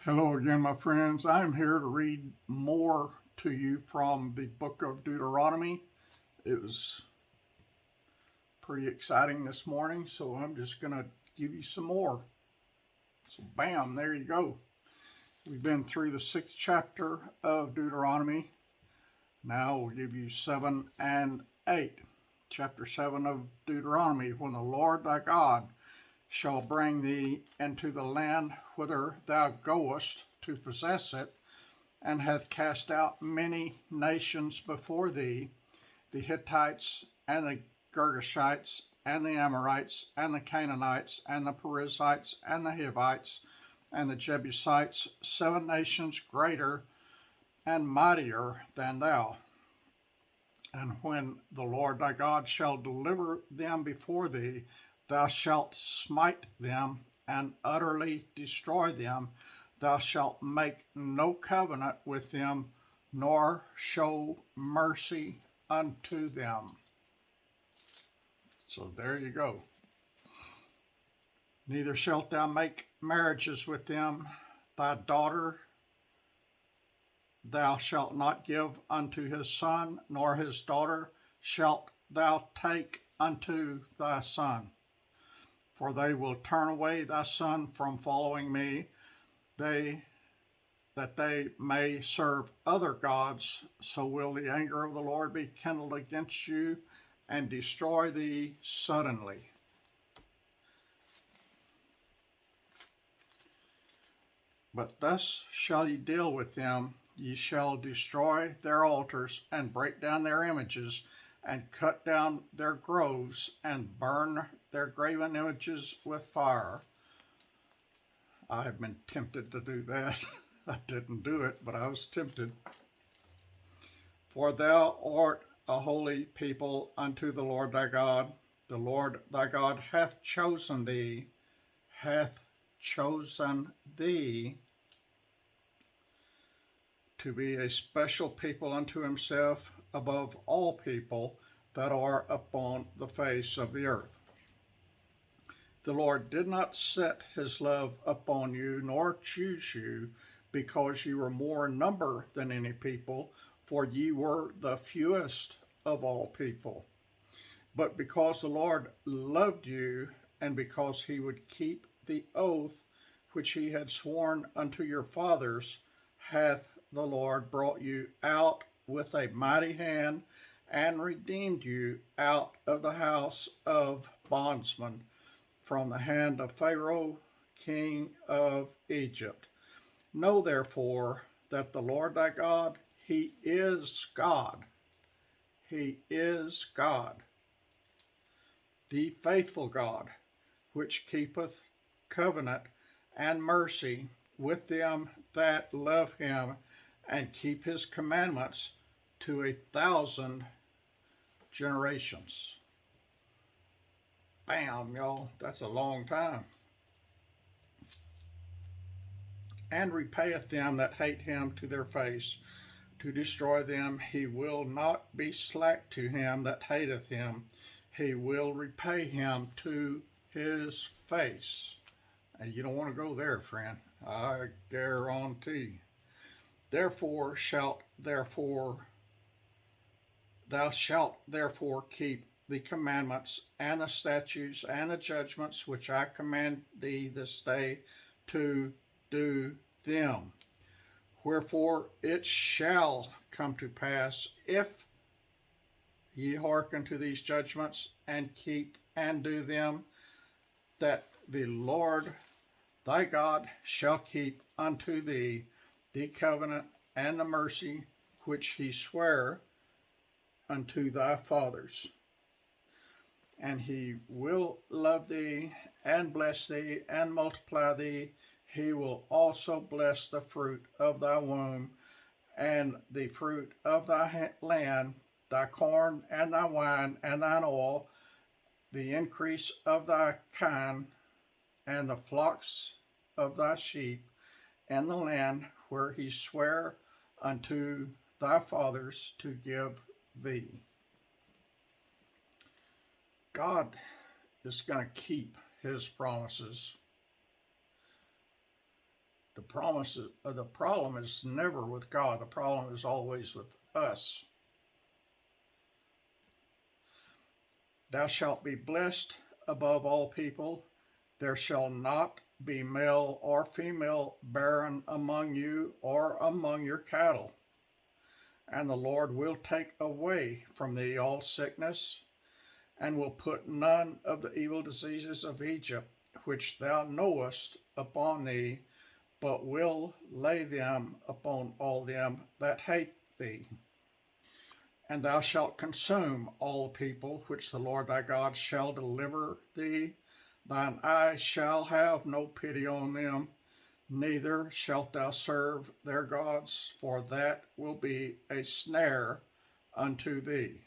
Hello again, my friends. I'm here to read more to you from the book of Deuteronomy. It was pretty exciting this morning, so I'm just going to give you some more. So, bam, there you go. We've been through the 6th chapter of Deuteronomy. Now we'll give you 7 and 8. Chapter 7 of Deuteronomy. When the Lord thy God shall bring thee into the land whither thou goest to possess it, and hath cast out many nations before thee, the Hittites, and the Girgashites, and the Amorites, and the Canaanites, and the Perizzites, and the Hivites, and the Jebusites, 7 nations greater and mightier than thou. And when the Lord thy God shall deliver them before thee, thou shalt smite them and utterly destroy them. Thou shalt make no covenant with them, nor show mercy unto them. So there you go. Neither shalt thou make marriages with them. Thy daughter thou shalt not give unto his son, nor his daughter shalt thou take unto thy son. For they will turn away thy son from following me, that they may serve other gods. So will the anger of the Lord be kindled against you, and destroy thee suddenly. But thus shall ye deal with them. Ye shall destroy their altars, and break down their images, and cut down their groves, and burn their graven images with fire. I have been tempted to do that. I didn't do it, but I was tempted. For thou art a holy people unto the Lord thy God. The Lord thy God hath chosen thee to be a special people unto himself above all people that are upon the face of the earth. The Lord did not set his love upon you, nor choose you, because ye were more in number than any people, for ye were the fewest of all people. But because the Lord loved you, and because he would keep the oath which he had sworn unto your fathers, hath the Lord brought you out with a mighty hand, and redeemed you out of the house of bondsmen, from the hand of Pharaoh, king of Egypt. Know therefore that the Lord thy God, he is God. He is God, the faithful God, which keepeth covenant and mercy with them that love him, and keep his commandments to 1,000 generations. Bam, y'all, that's a long time. And repayeth them that hate him to their face, to destroy them. He will not be slack to him that hateth him. He will repay him to his face. And you don't want to go there, friend. I guarantee. Thou shalt therefore keep the commandments and the statutes and the judgments which I command thee this day to do them. Wherefore it shall come to pass, if ye hearken to these judgments, and keep and do them, that the Lord thy God shall keep unto thee the covenant and the mercy which he sware unto thy fathers. And he will love thee, and bless thee, and multiply thee. He will also bless the fruit of thy womb, and the fruit of thy land, thy corn, and thy wine, and thine oil, the increase of thy kine, and the flocks of thy sheep, and the land where he sware unto thy fathers to give thee. God is going to keep his promises. The The problem is never with God. The problem is always with us. Thou shalt be blessed above all people. There shall not be male or female barren among you or among your cattle. And the Lord will take away from thee all sickness, and will put none of the evil diseases of Egypt, which thou knowest, upon thee, but will lay them upon all them that hate thee. And thou shalt consume all the people which the Lord thy God shall deliver thee. Thine eye shall have no pity on them, neither shalt thou serve their gods, for that will be a snare unto thee.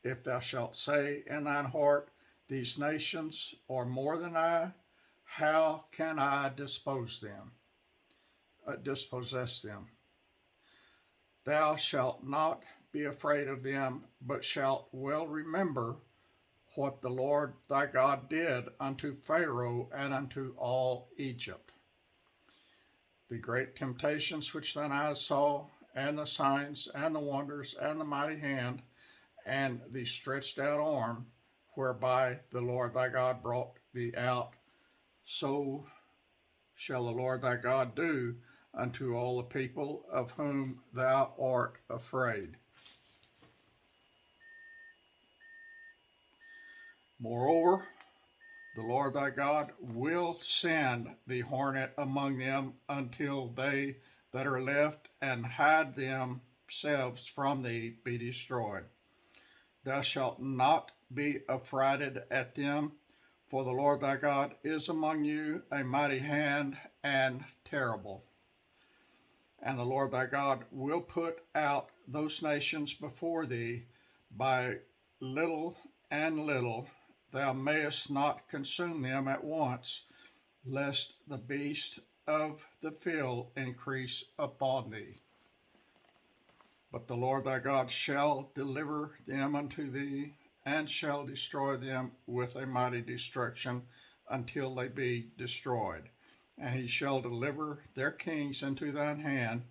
If thou shalt say in thine heart, these nations are more than I, how can I dispossess them? Thou shalt not be afraid of them, but shalt well remember what the Lord thy God did unto Pharaoh and unto all Egypt. The great temptations which thine eyes saw, and the signs, and the wonders, and the mighty hand, and the stretched out arm, whereby the Lord thy God brought thee out, so shall the Lord thy God do unto all the people of whom thou art afraid. Moreover, the Lord thy God will send the hornet among them until they that are left and hide themselves from thee be destroyed. Thou shalt not be affrighted at them, for the Lord thy God is among you, a mighty hand and terrible. And the Lord thy God will put out those nations before thee by little and little. Thou mayest not consume them at once, lest the beast of the field increase upon thee. But the Lord thy God shall deliver them unto thee, and shall destroy them with a mighty destruction until they be destroyed. And he shall deliver their kings into thine hand,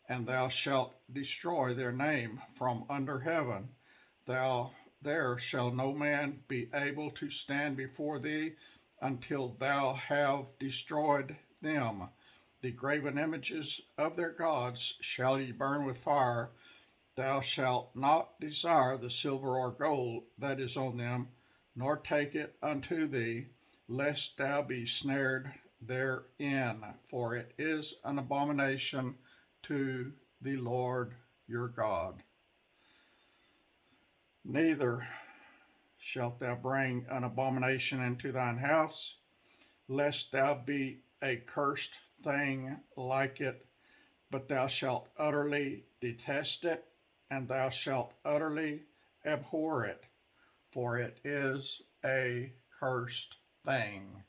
and thou shalt destroy their name from under heaven. There shall no man be able to stand before thee until thou have destroyed them. The graven images of their gods shall ye burn with fire. Thou shalt not desire the silver or gold that is on them, nor take it unto thee, lest thou be snared therein, for it is an abomination to the Lord your God. Neither shalt thou bring an abomination into thine house, lest thou be a cursed thing like it, but thou shalt utterly detest it, and thou shalt utterly abhor it, for it is a cursed thing.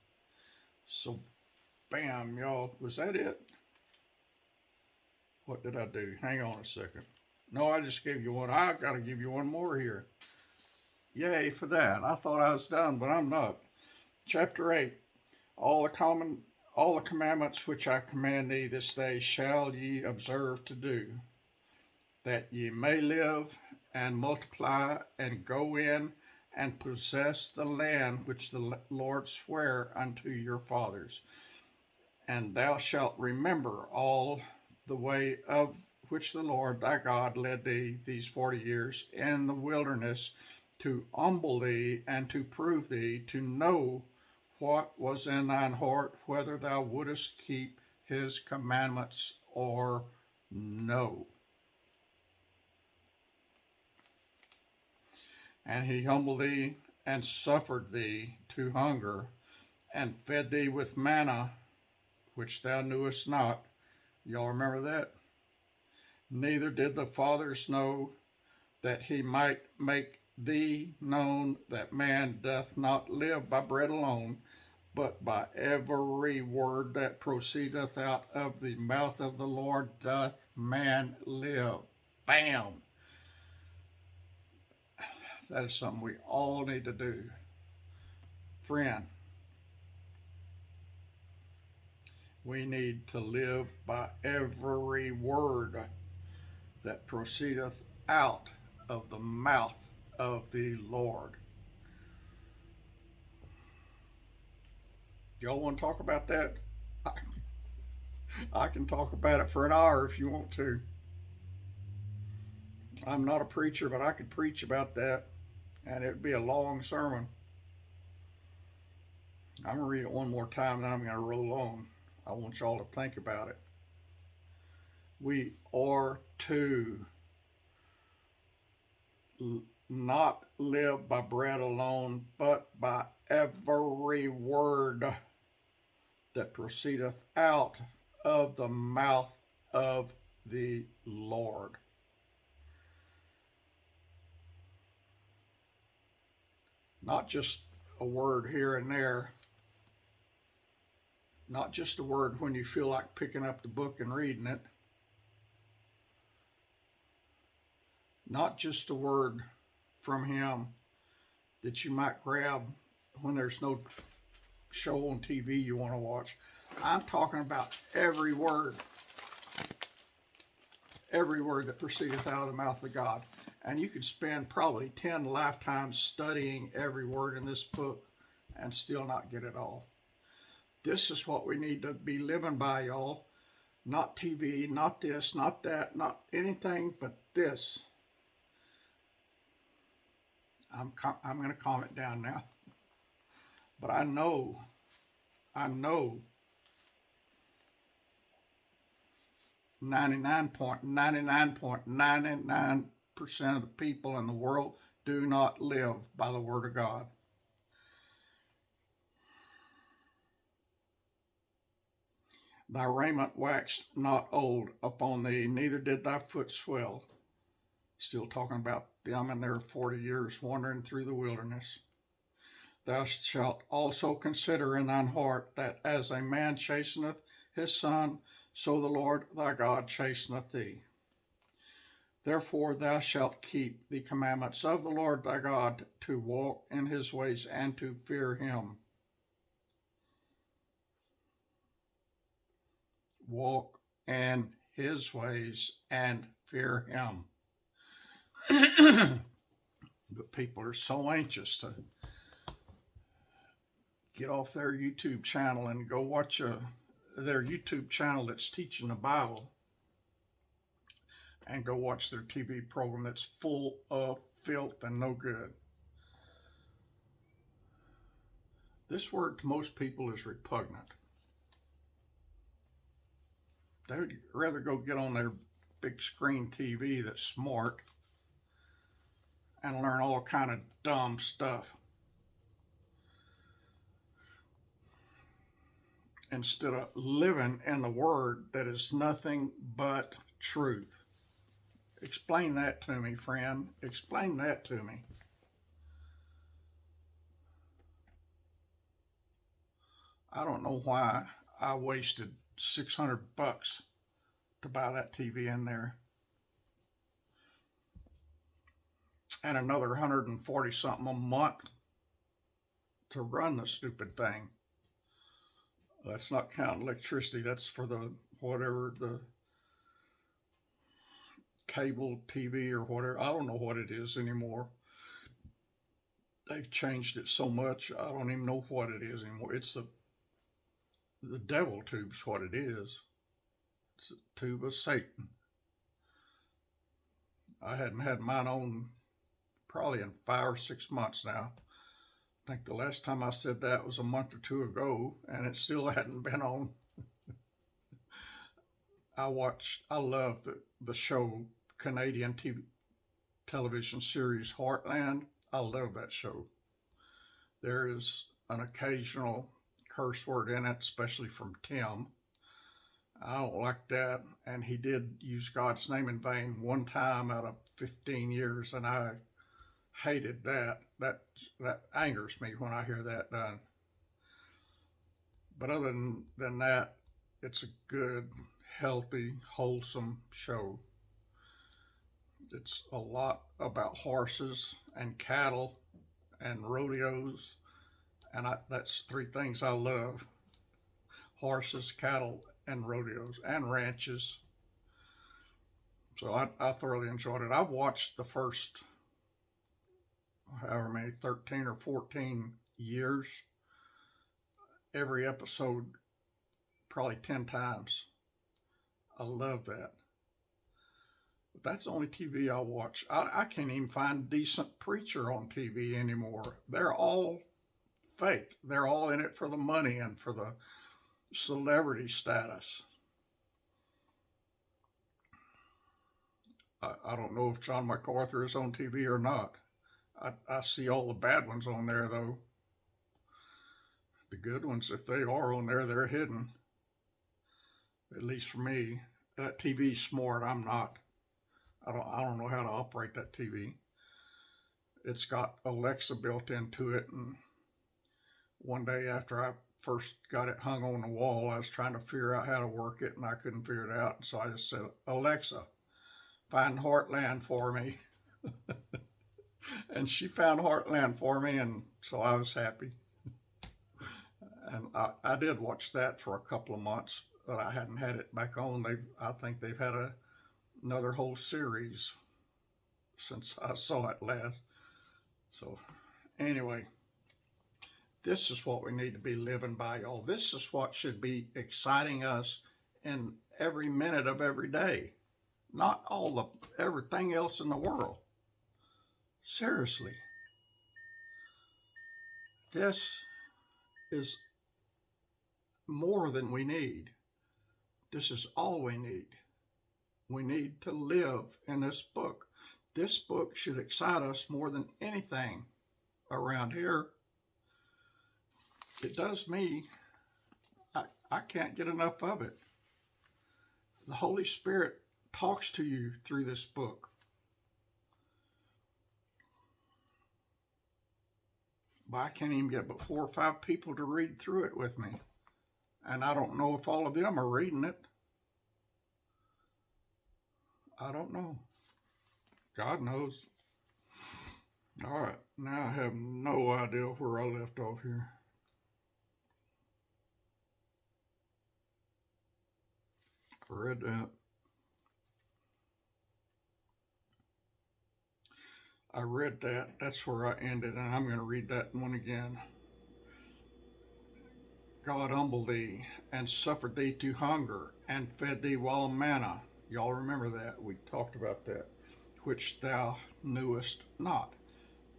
So, bam, y'all, was that it? What did I do? Hang on a second. No, I just gave you one. I've got to give you one more here. Yay for that. I thought I was done, but I'm not. Chapter 8. All the commandments which I command thee this day shall ye observe to do, that ye may live and multiply and go in and possess the land which the Lord sware unto your fathers. And thou shalt remember all the way of which the Lord thy God led thee these 40 years in the wilderness, to humble thee and to prove thee, to know what was in thine heart, whether thou wouldest keep his commandments or no. And he humbled thee and suffered thee to hunger, and fed thee with manna, which thou knewest not. Y'all remember that? Neither did the fathers know, that he might make thee known that man doth not live by bread alone, but by every word that proceedeth out of the mouth of the Lord doth man live. Bam! That is something we all need to do. Friend, We need to live by every word that proceedeth out of the mouth of the Lord. Y'all want to talk about that? I can talk about it for an hour if you want to. I'm not a preacher, but I could preach about that, and it'd be a long sermon. I'm going to read it one more time, then I'm going to roll on. I want y'all to think about it. We are to not live by bread alone, but by every word that proceedeth out of the mouth of the Lord. Not just a word here and there, not just a word when you feel like picking up the book and reading it, not just a word from Him that you might grab when there's no show on TV you want to watch. I'm talking about every word that proceedeth out of the mouth of God. And you could spend probably 10 lifetimes studying every word in this book and still not get it all. This is what we need to be living by, y'all. Not TV, not this, not that, not anything but this. I'm going to calm it down now. But I know 99.99% of the people in the world do not live by the Word of God. Thy raiment waxed not old upon thee, neither did thy foot swell. Still talking about them in their 40 years wandering through the wilderness. Thou shalt also consider in thine heart that as a man chasteneth his son, so the Lord thy God chasteneth thee. Therefore thou shalt keep the commandments of the Lord thy God, to walk in his ways and to fear him. Walk in his ways and fear him. But people are so anxious to get off their YouTube channel and go watch their YouTube channel that's teaching the Bible, and go watch their TV program that's full of filth and no good. This word to most people is repugnant. They would rather go get on their big screen TV that's smart and learn all kind of dumb stuff instead of living in the Word that is nothing but truth. Explain that to me, friend. Explain that to me. I don't know why I wasted $600 to buy that TV in there, and another 140 something a month to run the stupid thing. That's not counting electricity. That's for the cable TV or whatever. I don't know what it is anymore. They've changed it so much. I don't even know what it is anymore. It's the devil tube's what it is. It's a tube of Satan. I hadn't had mine on probably in 5 or 6 months now. I think the last time I said that was a month or two ago, and it still hadn't been on. I love the show, Canadian television series Heartland. I love that show. There is an occasional curse word in it, especially from Tim. I don't like that, and he did use God's name in vain one time out of 15 years, and I hated that. That angers me when I hear that done. But other than that, it's a good, healthy, wholesome show. It's a lot about horses and cattle and rodeos, and that's 3 things I love: horses, cattle, and rodeos and ranches. So I thoroughly enjoyed it. I've watched the first, however many, 13 or 14 years, every episode probably 10 times. I love that. But that's the only TV I watch. I can't even find decent preacher on TV anymore. They're all fake. They're all in it for the money and for the celebrity status. I don't know if John MacArthur is on TV or not. I see all the bad ones on there, though. The good ones, if they are on there, they're hidden. At least for me. That TV's smart. I'm not. I don't know how to operate that TV. It's got Alexa built into it, and one day after I first got it hung on the wall, I was trying to figure out how to work it, and I couldn't figure it out. And so I just said, Alexa, find Heartland for me. And she found Heartland for me, and so I was happy. And I did watch that for a couple of months, but I hadn't had it back on. I think they've had another whole series since I saw it last. So anyway, this is what we need to be living by, y'all. This is what should be exciting us in every minute of every day, not everything else in the world. Seriously, this is more than we need. This is all we need. We need to live in this book. This book should excite us more than anything around here. It does me. I can't get enough of it. The Holy Spirit talks to you through this book. But I can't even get but 4 or 5 people to read through it with me. And I don't know if all of them are reading it. I don't know. God knows. All right, now I have no idea where I left off here. I read that. I read that. That's where I ended, and I'm going to read that one again. God humbled thee, and suffered thee to hunger, and fed thee wild manna. Y'all remember that? We talked about that. Which thou knewest not.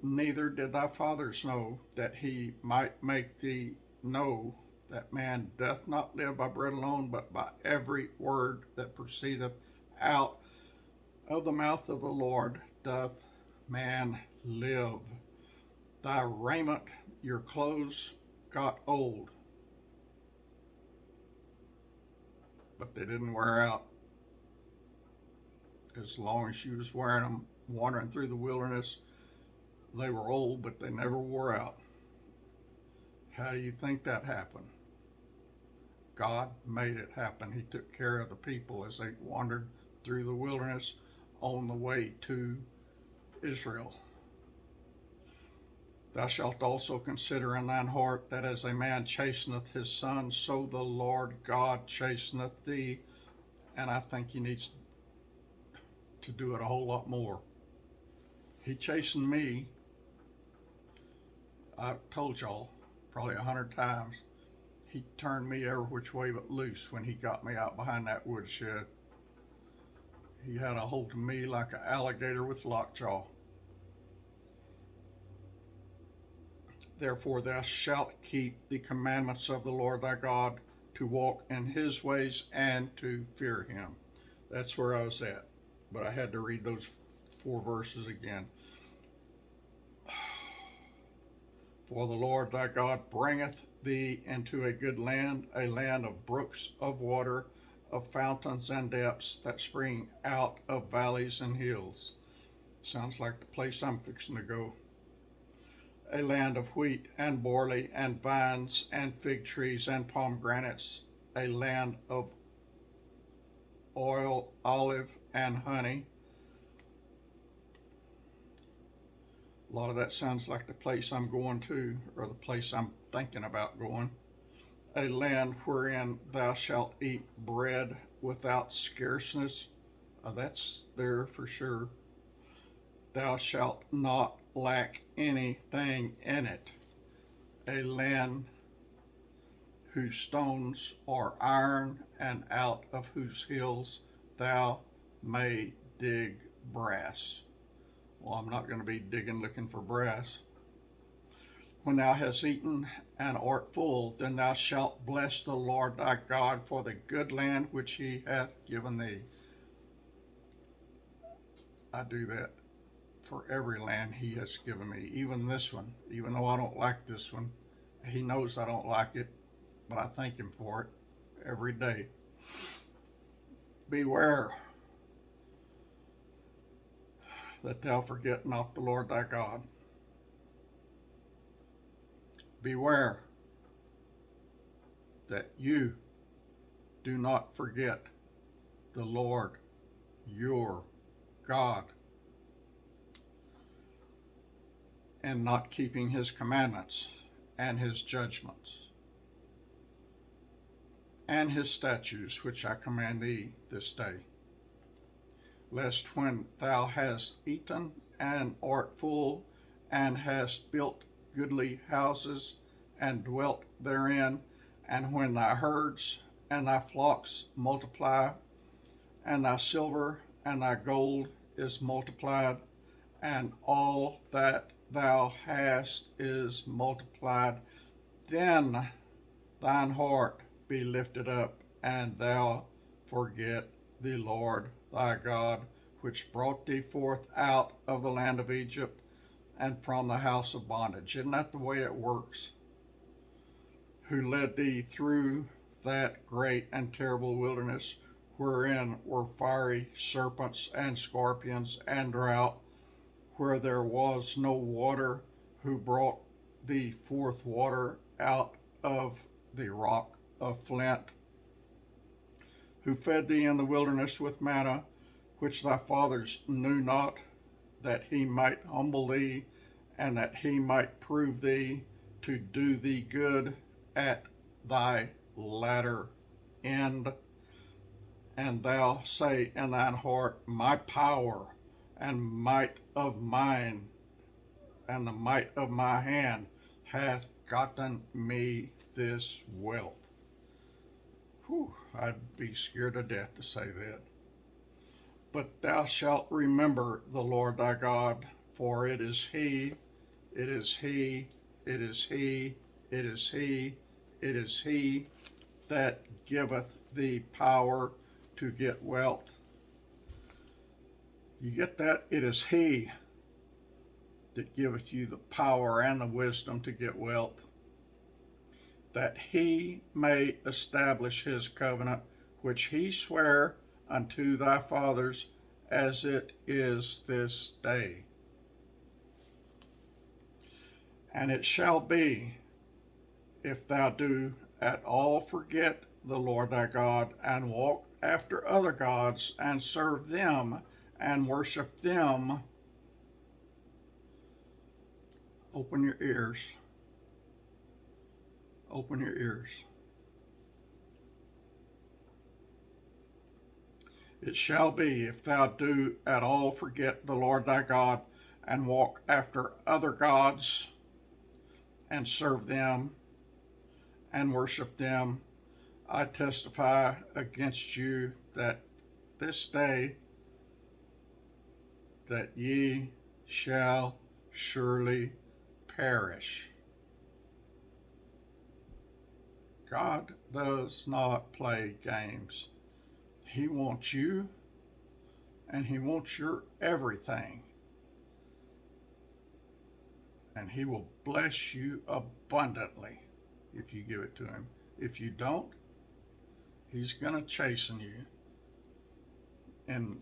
Neither did thy fathers know, that he might make thee know that man doth not live by bread alone, but by every word that proceedeth out of the mouth of the Lord doth man live. Thy raiment, your clothes, got old, but they didn't wear out. As long as you was wearing them, wandering through the wilderness, they were old, but they never wore out. How do you think that happened? God made it happen. He took care of the people as they wandered through the wilderness on the way to Israel. Thou shalt also consider in thine heart that as a man chasteneth his son, so the Lord God chasteneth thee. And I think he needs to do it a whole lot more. He chastened me. I told y'all probably 100 times. He turned me every which way but loose when he got me out behind that woodshed. He had a hold of me like an alligator with lockjaw. Therefore thou shalt keep the commandments of the Lord thy God, to walk in his ways and to fear him. That's where I was at. But I had to read those 4 verses again. For the Lord thy God bringeth thee into a good land, a land of brooks of water, of fountains and depths that spring out of valleys and hills. Sounds like the place I'm fixing to go. A land of wheat and barley and vines and fig trees and pomegranates, a land of oil, olive, and honey. A lot of that sounds like the place I'm going to, or the place I'm thinking about going. a land wherein thou shalt eat bread without scarceness. That's there for sure. Thou shalt not lack anything in it. A land whose stones are iron, and out of whose hills thou may dig brass. Well, I'm not going to be digging looking for brass. When thou hast eaten and art full, then thou shalt bless the Lord thy God for the good land which he hath given thee. I do that for every land he has given me, even this one. Even though I don't like this one, he knows I don't like it, but I thank him for it every day. Beware that thou forget not the Lord thy God. Beware that you do not forget the Lord your God, and not keeping his commandments and his judgments and his statutes which I command thee this day, lest when thou hast eaten and art full, and hast built goodly houses and dwelt therein, and when thy herds and thy flocks multiply, and thy silver and thy gold is multiplied, and all that thou hast is multiplied, then thine heart be lifted up, and thou forget the Lord thy God, which brought thee forth out of the land of Egypt, and from the house of bondage. Isn't that the way it works? Who led thee through that great and terrible wilderness, wherein were fiery serpents and scorpions and drought, where there was no water, who brought thee forth water out of the rock of flint, who fed thee in the wilderness with manna, which thy fathers knew not, that he might humble thee, and that he might prove thee, to do thee good at thy latter end. And thou say in thine heart, my power and might of mine, and the might of my hand hath gotten me this wealth. Whew, I'd be scared to death to say that. But thou shalt remember the Lord thy God, for it is he, it is he, it is he, it is he, it is he that giveth thee power to get wealth. You get that? It is he that giveth you the power and the wisdom to get wealth, that he may establish his covenant, which he sware unto thy fathers, as it is this day. And it shall be, if thou do at all forget the Lord thy God, and walk after other gods, and serve them, and worship them. Open your ears. Open your ears. It shall be, if thou do at all forget the Lord thy God, and walk after other gods, and serve them, and worship them, I testify against you that this day that ye shall surely perish. God does not play games. He wants you, and he wants your everything. And he will bless you abundantly if you give it to him. If you don't, he's going to chasten you. In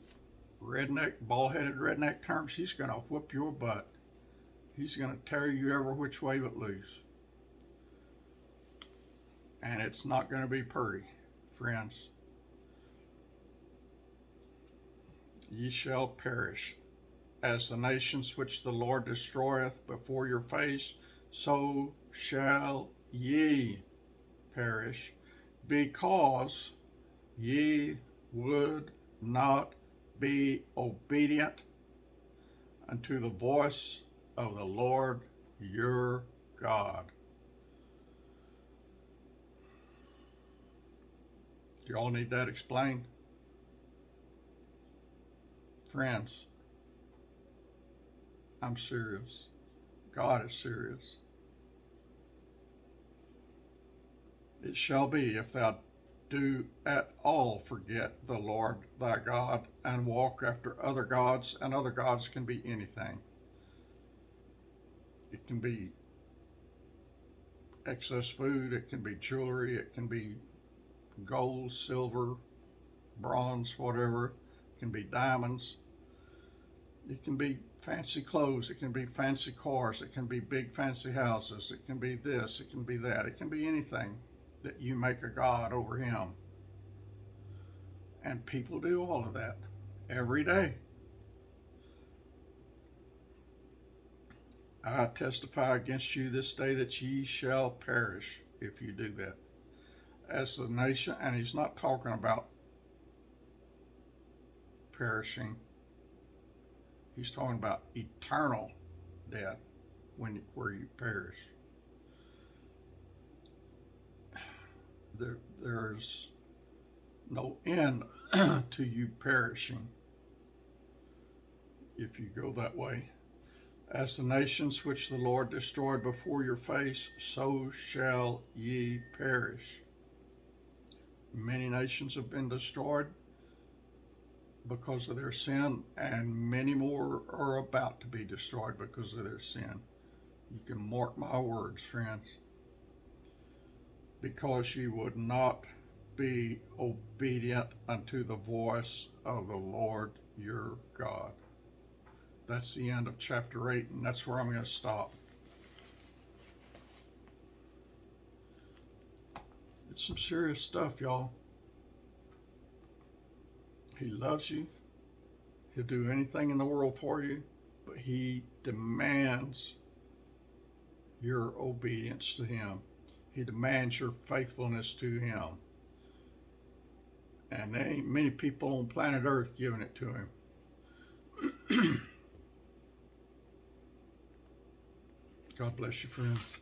redneck, bald-headed redneck terms, he's going to whoop your butt. He's going to tear you every which way but loose. And it's not going to be pretty, friends. Ye shall perish. As the nations which the Lord destroyeth before your face, so shall ye perish, because ye would not be obedient unto the voice of the Lord your God. Do y'all need that explained? Friends, I'm serious. God is serious. It shall be, if thou do at all forget the Lord thy God, and walk after other gods, and other gods can be anything. It can be excess food, it can be jewelry, it can be gold, silver, bronze, whatever. It can be diamonds. It can be fancy clothes, it can be fancy cars, it can be big fancy houses, it can be this, it can be that, it can be anything that you make a god over him. And people do all of that every day. I testify against you this day that ye shall perish if you do that. As the nation, and he's not talking about perishing. He's talking about eternal death where you perish. There's no end to you perishing if you go that way. As the nations which the Lord destroyed before your face, so shall ye perish. Many nations have been destroyed because of their sin, and many more are about to be destroyed because of their sin. You can mark my words, friends. Because you would not be obedient unto the voice of the Lord your God. That's the end of chapter 8, and that's where I'm going to stop. It's some serious stuff, y'all. He loves you. He'll do anything in the world for you, but he demands your obedience to him. He demands your faithfulness to him. And there ain't many people on planet Earth giving it to him. God bless you, friends.